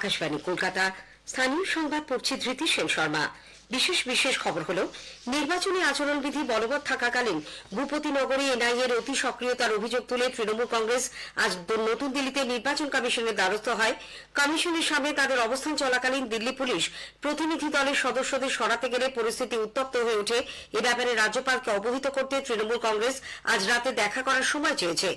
আকাশবাণী কলকাতা। স্থানীয় সংবাদ পড়ছি ধৃতি সেন শর্মা। বিশেষ খবর হল, নির্বাচনী আচরণবিধি বলবৎ থাকাকালীন ভূপতিনগরে এনআইএর অতি সক্রিয়তার অভিযোগ তুলে তৃণমূল কংগ্রেস আজ নতুন দিল্লিতে নির্বাচন কমিশনের দ্বারস্থ হয়। কমিশনের সামনে তাদের অবস্থান চলাকালীন দিল্লি পুলিশ প্রতিনিধি দলের সদস্যদের সরাতে গেলে পরিস্থিতি উত্তপ্ত হয়ে ওঠে। এ ব্যাপারে রাজ্যপালকে অবহিত করতে তৃণমূল কংগ্রেস আজ রাতে দেখা করার সময় চেয়েছে।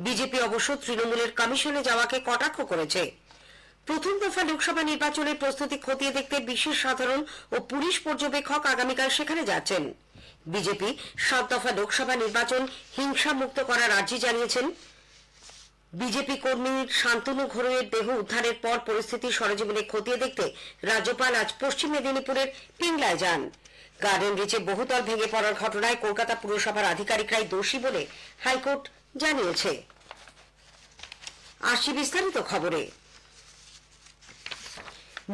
বিজেপি অবশ্য তৃণমূলের কমিশনে যাওয়াকে কটাক্ষ করেছে। প্রথম দফা লোকসভা নির্বাচনের প্রস্তুতি খতিয়ে দেখতে বিশেষ সাধারণ ও পুলিশ পর্যবেক্ষক আগামীকাল সেখানে যাচ্ছেন। বিজেপি 7 দফা লোকসভা নির্বাচন হিংসা মুক্ত করার আর্জি জানিয়েছেন। বিজেপি কর্মী শান্তনু ঘোড়ের দেহ উদ্ধারের পর পরিস্থিতি সরেজমিনে খতিয়ে দেখতে রাজ্যপাল আজ পশ্চিম মেদিনীপুরের পিংলায় যান। গার্ডেন রিচে বহুতল ভেঙে পড়ার ঘটনায় কলকাতা পুরসভার আধিকারিকরাই দোষী বলে হাইকোর্ট জানিয়েছে। আসছি বিস্তারিত খবরে।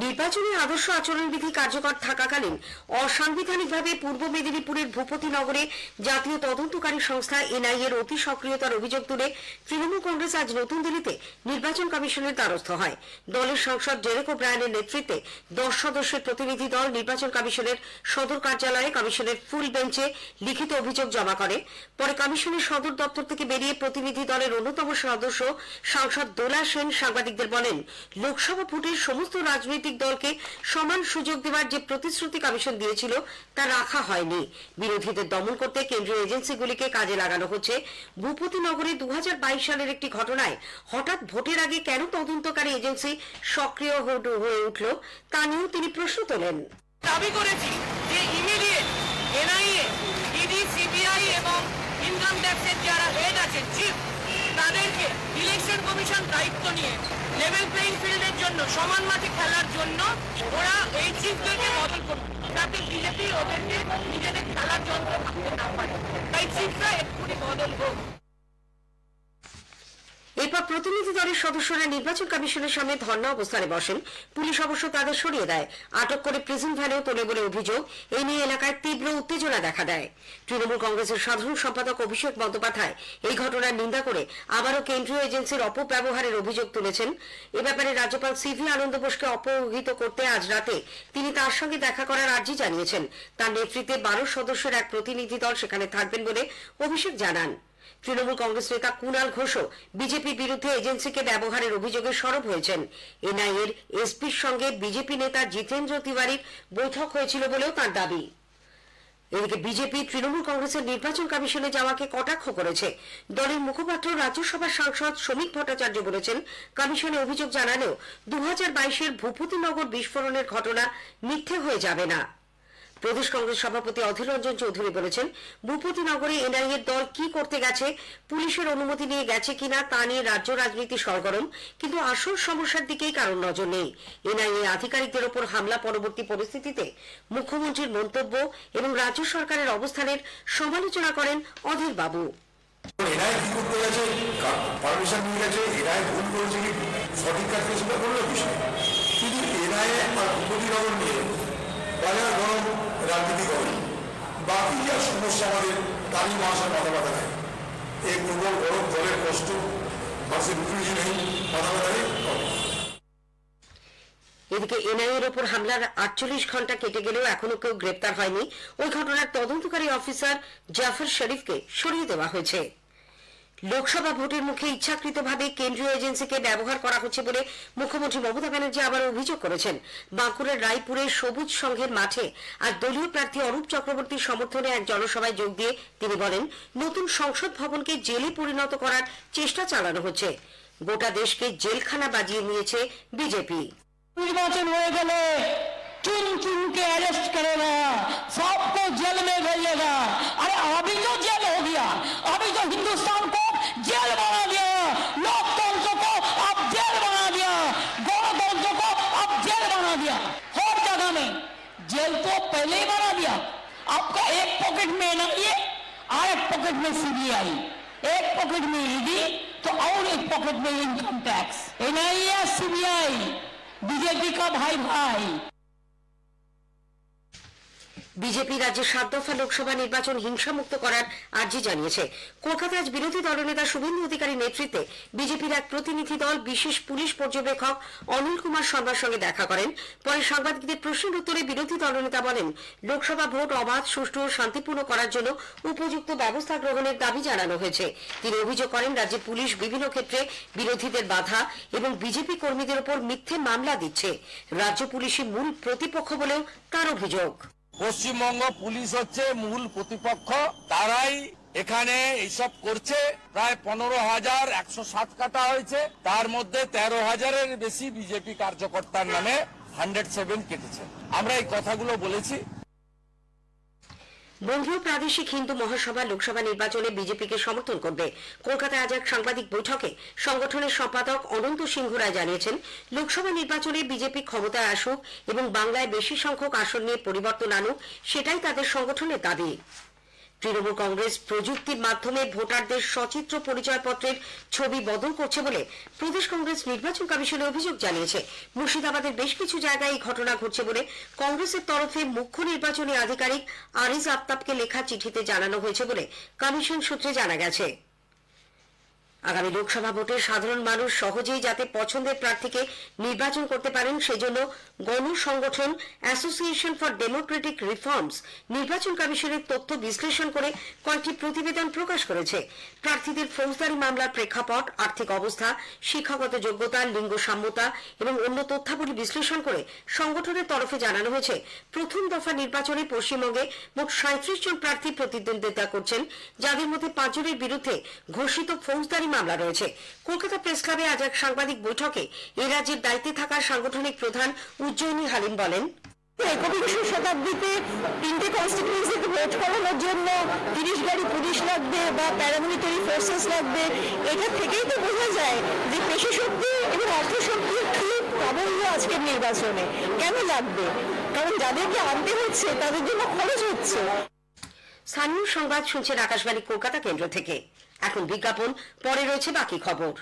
নির্বাচনী আদর্শ আচরণবিধি কার্যকর থাকাকালীন অসাংবিধানিকভাবে পূর্ব মেদিনীপুরের ভূপতিনগরে জাতীয় তদন্তকারী সংস্থা এনআইএর অতি সক্রিয়তার অভিযোগ তুলে তৃণমূল কংগ্রেস আজ নতুন দিল্লিতে নির্বাচন কমিশনের দ্বারস্থ হয়। দলের সাংসদ ডেরেক ওব্রায়ানের নেতৃত্বে 10 সদস্যের প্রতিনিধি দল নির্বাচন কমিশনের সদর কার্যালয়ে কমিশনের ফুল বেঞ্চে লিখিত অভিযোগ জমা করে। পরে কমিশনের সদর দপ্তর থেকে বেরিয়ে প্রতিনিধি দলের অন্যতম সদস্য সাংসদ দোলা সেন সাংবাদিকদের বলেন, লোকসভা ভোটের সমস্ত রাজনৈতিক দলকে সমান সুযোগ দেওয়ার যে প্রতিশ্রুতি কমিশন দিয়েছিল তা রাখা হয়নি। বিরোধীদের দমন করতে কেন্দ্রীয় এজেন্সিগুলিকে কাজে লাগানো হচ্ছে। ভূপতিনগরে 2022 সালের একটি ঘটনায় হঠাৎ ভোটের আগে কেন তদন্তকারী এজেন্সি সক্রিয় হয়ে উঠল তা নিয়েও তিনি প্রশ্ন তোলেন। দাবি করেছি যে ইমিডিয়েট এনআইএ, ইডি, সিবিআই এবং ইনকাম ট্যাক্সের যারা হেড আছে চিফ, তাদেরকে ইলেকশন কমিশন দায়িত্ব নিয়ে লেভেল প্লেইং ফিল্ডের জন্য সমান মাঠে খেলার জন্য ওরা এই চিফদেরকে বদল করবে, যাতে বিজেপি ওদেরকে নিজেদের খেলার যন্ত্র ভাবতে না পারে। তাই চিফরা এক্ষুনি বদল হোক। এরপর প্রতিনিধি দলের সদস্যরা নির্বাচন কমিশনের সামনে ধর্ণা অবস্থানে বসেন। পুলিশ অবশ্য তাদের সরিয়ে দেয়, আটক করে প্রিজন ভ্যানেও তোলে বলে অভিযোগ। এই নিয়ে এলাকায় তীব্র উত্তেজনা দেখা দেয়। তৃণমূল কংগ্রেসের সাধারণ সম্পাদক অভিষেক বন্দ্যোপাধ্যায় এই ঘটনার নিন্দা করে আবারও কেন্দ্রীয় এজেন্সির অপব্যবহারের অভিযোগ তুলেছেন। এ ব্যাপারে রাজ্যপাল সিভি আনন্দ বোসকে অবহিত করতে আজ রাতে তিনি তার সঙ্গে দেখা করার আর্জি জানিয়েছেন। তার নেতৃত্বে 12 সদস্যের এক প্রতিনিধি দল সেখানে থাকবেন বলে অভিষেক জানান। তৃণমূল কংগ্রেস নেতা কুণাল ঘোষও বিজেপির বিরুদ্ধে এজেন্সিকে ব্যবহারের অভিযোগে সরব হয়েছেন। এনআইএর এসপির সঙ্গে বিজেপি নেতা জিতেন্দ্র তিওয়ারির বৈঠক হয়েছিল বলেও তার দাবি। এদিকে বিজেপি তৃণমূল কংগ্রেসের নির্বাচন কমিশনে যাওয়াকে কটাক্ষ করেছে। দলের মুখপাত্র রাজ্যসভার সাংসদ শ্রমিক ভট্টাচার্য বলেছেন, কমিশনে অভিযোগ জানালেও 2022-এর ভূপতিনগর বিস্ফোরণের ঘটনা মিথ্যে হয়ে যাবে না। প্রদেশ কংগ্রেস সভাপতি অধীর রঞ্জন চৌধুরী বলেছেন, ভূপতিনগরে এনআইএর দল কি করতে গেছে, পুলিশের অনুমতি নিয়ে গেছে কিনা তা নিয়ে রাজ্য রাজনীতি সরগরম, কিন্তু আসল সমস্যার দিকেই কারণ নজর নেই। এনআইএ আধিকারিকদের ওপর হামলা পরবর্তী পরিস্থিতিতে মুখ্যমন্ত্রীর মন্তব্য এবং রাজ্য সরকারের অবস্থানের সমালোচনা করেন অধীর বাবু। এনআইএ কি করতে গেছে, পারমিশন নিয়ে গেছে, এনআইএ ভুল করেছে কি সঠিক কাজ করেছে সেটা বড় বিষয়, কিন্তু এনআইএ আর ভূপতিনগর নিয়ে বাজার গরম রাজনীতি করে বাকি যা সমস্যা আমাদের তারই মানুষের মাথা ব্যথা নেই। এই প্রবল গরম জলের কষ্ট মানুষের উঠে নেই, মাথা ব্যথা নেই। এদিকে এনআইএর ওপর হামলার 48 ঘন্টা কেটে গেলেও এখনো কেউ গ্রেপ্তার হয়নি। ওই ঘটনার তদন্তকারী অফিসার জাফর শরীফকে সরিয়ে দেওয়া হয়েছে। লোকসভা ভোটের মুখে ইচ্ছাকৃতভাবে কেন্দ্রীয় এজেন্সিকে ব্যবহার করা হচ্ছে বলে মুখ্যমন্ত্রী মমতা ব্যানার্জি আবার অভিযোগ করেছেন। বাঁকুড়ার রায়পুরের সবুজ সংঘের মাঠে আর দলীয় প্রার্থী অরূপ চক্রবর্তীর সমর্থনে এক জনসভায় যোগ দিয়ে তিনি বলেন, নতুন সংসদ ভবনকে জেলে পরিণত করার চেষ্টা চালানো হচ্ছে। গোটা দেশকে জেলখানা বাজিয়ে নিয়েছে বিজেপি। निर्वाचन हो गए चुन चुन के अरेस्ट करेगा, सबको जेल में भेजेगा। अरे अभी तो जेल हो गया, अभी तो हिंदुस्तान को जेल बना दिया, लोकतंत्र को अब जेल बना दिया, गणतंत्र को अब जेल बना दिया। हर जगह में जेल तो पहले ही बना दिया। आपका एक पॉकेट में एनआईए और एक पॉकेट में सीबीआई, एक पॉकेट में ईडी तो और एक पॉकेट में income tax. NIA CBI BJP का भाई भाई। বিজেপি রাজ্যের 7 দফা লোকসভা নির্বাচন হিংসামুক্ত করার আর্জি জানিয়েছে। কলকাতায় আজ বিরোধী দলনেতা শুভেন্দু অধিকারীর নেতৃত্বে বিজেপির এক প্রতিনিধি দল বিশেষ পুলিশ পর্যবেক্ষক অনিল কুমার শর্মার সঙ্গে দেখা করেন। পরে সাংবাদিকদের প্রশ্নের উত্তরে বিরোধী দলনেতা বলেন, লোকসভা ভোট অবাধ, সুষ্ঠু ও শান্তিপূর্ণ করার জন্য উপযুক্ত ব্যবস্থা গ্রহণের দাবি জানানো হয়েছে। তিনি অভিযোগ করেন, রাজ্যে পুলিশ বিভিন্ন ক্ষেত্রে বিরোধীদের বাধা এবং বিজেপি কর্মীদের উপর মিথ্যে মামলা দিচ্ছে। রাজ্য পুলিশই মূল প্রতিপক্ষ বলেও তার অভিযোগ। পশ্চিমবঙ্গ পুলিশ হচ্ছে মূল প্রতিপক্ষ, তারাই এখানে এইসব করছে। প্রায় 15,107 কাটা হয়েছে, তার মধ্যে 13,000-এর বেশি বিজেপি কার্যকর্তার নামে 107 কেটেছে। আমরা এই কথাগুলো বলেছি। বঙ্গীয় প্রাদেশিক হিন্দু মহাসভা লোকসভা নির্বাচনে বিজেপিকে সমর্থন করবে। কলকাতায় আজ এক সাংবাদিক বৈঠকে সংগঠনের সম্পাদক অনন্ত সিংহ রায় জানিয়েছেন, লোকসভা নির্বাচনে বিজেপি ক্ষমতায় আসুক এবং বাংলায় বেশি সংখ্যক আসন নিয়ে পরিবর্তন আনুক, সেটাই তাদের সংগঠনের দাবি। তৃণমূল কংগ্রেস প্রযুক্তির মাধ্যমে ভোটারদের সচিত্র পরিচয়পত্রের ছবি বদল করছে বলে প্রদেশ কংগ্রেস নির্বাচন কমিশনে অভিযোগ জানিয়েছে। মুর্শিদাবাদের বেশ কিছু জায়গায় এই ঘটনা ঘটছে বলে কংগ্রেসের তরফে মুখ্য নির্বাচনী আধিকারিক আরিজ আফতাবকে লেখা চিঠিতে জানানো হয়েছে বলে কমিশন সূত্রে জানা গেছে। আগামী লোকসভা ভোটে সাধারণ মানুষ সহজেই যাতে পছন্দের প্রার্থীকে নির্বাচন করতে পারেন, সেজন্য গণসংগঠন অ্যাসোসিয়েশন ফর ডেমোক্রেটিক রিফর্মস নির্বাচন কমিশনের তথ্য বিশ্লেষণ করে কয়েকটি প্রতিবেদন প্রকাশ করেছে। প্রার্থীদের ফৌজদারি মামলার প্রেক্ষাপট, আর্থিক অবস্থা, শিক্ষাগত যোগ্যতা, লিঙ্গ সাম্যতা এবং অন্য তথ্যাবলী বিশ্লেষণ করে সংগঠনের তরফে জানানো হয়েছে, প্রথম দফা নির্বাচনে পশ্চিমবঙ্গে মোট 37 জন প্রার্থী প্রতিদ্বন্দ্বিতা করছেন, যাদের মধ্যে 5 জনের বিরুদ্ধে ঘোষিত ফৌজদারি মামলা রয়েছে। কলকাতা প্রেস ক্লাবে আজ এক সাংবাদিক বৈঠকে এ রাজ্যের দায়িত্বে থাকা সাংগঠনিক প্রধান উজ্জয়িনী হালিম বলেন, 21শ শতাব্দীতে 3টে কনস্টিটিউয়েন্সিতে ভোট করানোর জন্য 30 গাড়ি পুলিশ লাগবে বা প্যারামিলিটারি ফোর্সেস লাগবে। এটা থেকেই তো বোঝা যায় যে পেশি শক্তি এবং অর্থ শক্তির খুব প্রাবল্য আজকের নির্বাচনে। কেন লাগবে? কারণ যাদেরকে আনতে হচ্ছে তাদের জন্য খরচ হচ্ছে। স্থানীয় সংবাদ শুনছেন আকাশবাণী কলকাতা কেন্দ্র থেকে। এখন বিজ্ঞাপন, পরে রয়েছে বাকি খবর।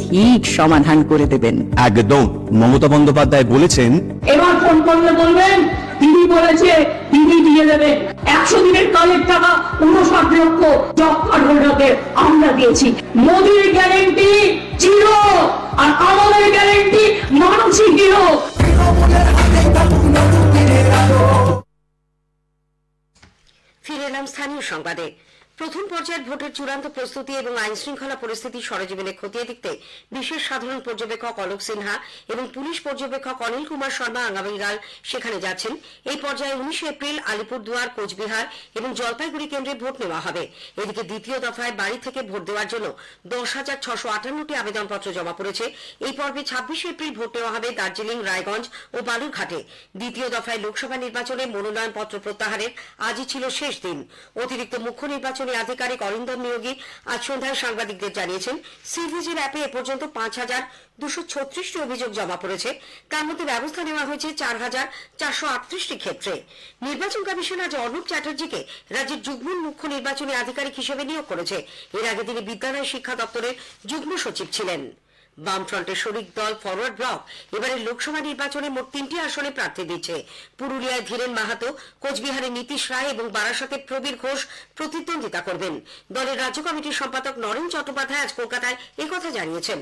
ঠিক সমাধান করে দেবেন। একদম, মমতা বন্দ্যোপাধ্যায় বলেছেন, এবার ফোন করলে বলবেন দিদি বলেছে, দিদি দিয়ে দেবে। 100 দিনের কালের টাকা 59 লক্ষ জব কার্ড হোল্ডারদের আমরা দিয়েছি। মোদির গ্যারেন্টি জিরো, আর আমাদের গ্যারেন্টি মানসিক জিরো। ফিরে এলাম স্থানীয় সংবাদে। প্রথম পর্যায়ের ভোটের চূড়ান্ত প্রস্তুতি এবং আইন শৃঙ্খলা পরিস্থিতি সরেজমিনে খতিয়ে দেখতে বিশেষ সাধারণ পর্যবেক্ষক অলোক সিনহা এবং পুলিশ পর্যবেক্ষক অনিল কুমার শর্মা আগামীকাল সেখানে যাচ্ছেন। এই পর্যায়ে 19 এপ্রিল আলিপুরদুয়ার, কোচবিহার এবং জলপাইগুড়ি কেন্দ্রে ভোট নেওয়া হবে। এদিকে দ্বিতীয় দফায় বাড়ি থেকে ভোট দেওয়ার জন্য 10,658টি আবেদনপত্র জমা পড়েছে। এই পর্বে 26 এপ্রিল ভোট নেওয়া হবে দার্জিলিং, রায়গঞ্জ ও বালুরঘাটে। দ্বিতীয় দফায় লোকসভা নির্বাচনে মনোনয়নপত্র প্রত্যাহারের আজই ছিল শেষ দিন। অতিরিক্ত মুখ্য নির্বাচনী আধিকারিক অরিন্দম নিয়োগী আজ সন্ধ্যায় সাংবাদিকদের জানিয়েছেন, সিভিজির অ্যাপে এ পর্যন্ত 5,236টি অভিযোগ জমা পড়েছে। তার মধ্যে ব্যবস্থা নেওয়া হয়েছে 4,438টি ক্ষেত্রে। নির্বাচন কমিশন আজ অর্ণব চ্যাটার্জিকে রাজ্যের যুগ্ম মুখ্য নির্বাচনী আধিকারিক হিসেবে নিয়োগ করেছে। এর আগে তিনি বিদ্যালয় শিক্ষা দপ্তরের যুগ্ম সচিব ছিলেন। বামফ্রন্টের শরিক দল ফরওয়ার্ড ব্লক এবারে লোকসভা নির্বাচনে মোট 3টি আসনে প্রার্থী দিচ্ছে। পুরুলিয়ায় ধীরেন মাহাতো, কোচবিহারে নীতিশ রায় এবং বারাসাতে প্রবীর ঘোষ প্রতিদ্বন্দ্বিতা করবেন। দলের রাজ্য কমিটির সম্পাদক নরেন চট্টোপাধ্যায় আজ কলকাতায় একথা জানিয়েছেন।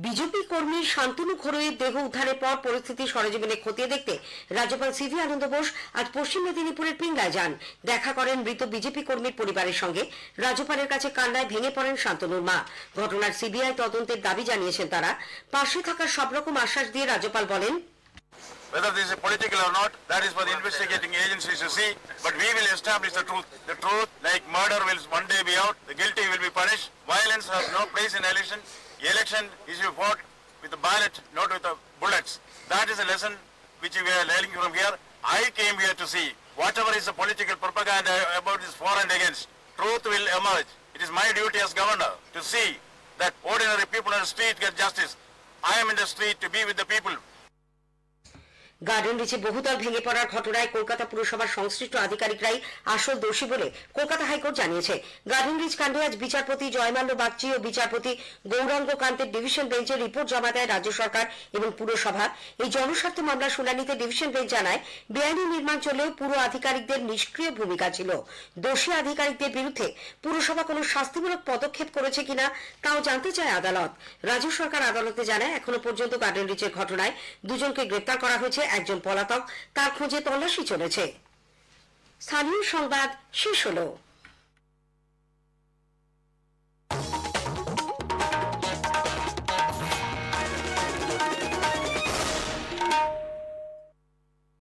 বিজেপি কর্মী শান্তনু খোরুইয়ের দেহ উদ্ধারের পর পরিস্থিতি সরেজমিনে খতিয়ে দেখতে রাজ্যপাল সিভি আনন্দ বোস আজ পশ্চিম মেদিনীপুরের পিংলায় যান। দেখা করেন মৃত বিজেপি কর্মীর পরিবারের সঙ্গে। রাজ্যপালের কাছে কান্নায় ভেঙে পড়েন শান্তনুর মা। ঘটনার সিবিআই তদন্তের দাবি জানিয়েছেন তারা। পাশে থাকার সব রকম আশ্বাস দিয়ে রাজ্যপাল বলেন, Whether this is political or not, that is for the investigating agencies to see. But we will establish the truth. The truth, like murder, will one day be out. The guilty will be punished. Violence has no place in election. Election is to be fought with the ballot, not with the bullets. That is a lesson which we are learning from here. I came here to see whatever is the political propaganda about this for and against. Truth will emerge. It is my duty as governor to see that ordinary people on the street get justice. I am in the street to be with the people. Garden রিচে বহুতল ভেঙে পড়ার ঘটনায় কলকাতা পুরসভার সংশ্লিষ্ট আধিকারিকরাই আসল দোষী বলে কলকাতা হাইকোর্ট জানিয়েছে। গার্ডেন রিচ কাণ্ডে আজ বিচারপতি জয়মাল্য বাগচি ও বিচারপতি গৌরাঙ্গ কান্তের ডিভিশন বেঞ্চে রিপোর্ট জমা দেয় রাজ্য সরকার এবং পুরসভা। এই জনস্বার্থ মামলার শুনানিতে ডিভিশন বেঞ্চ জানায়, বেআইনি নির্মাণ চললেও পুর আধিকারিকদের নিষ্ক্রিয় ভূমিকা ছিল। দোষী আধিকারিকদের বিরুদ্ধে পুরসভা কোনো শাস্তিমূলক পদক্ষেপ করেছে কিনা তাও জানতে চায় আদালত। রাজ্য সরকার আদালতে জানায়, এখনো পর্যন্ত গার্ডেন রিচের ঘটনায় দুজনকে গ্রেপ্তার করা হয়েছে, একজন পলাতক, তার খোঁজে তল্লাশি চলেছে। স্থানীয় সংবাদ শেষ হলো।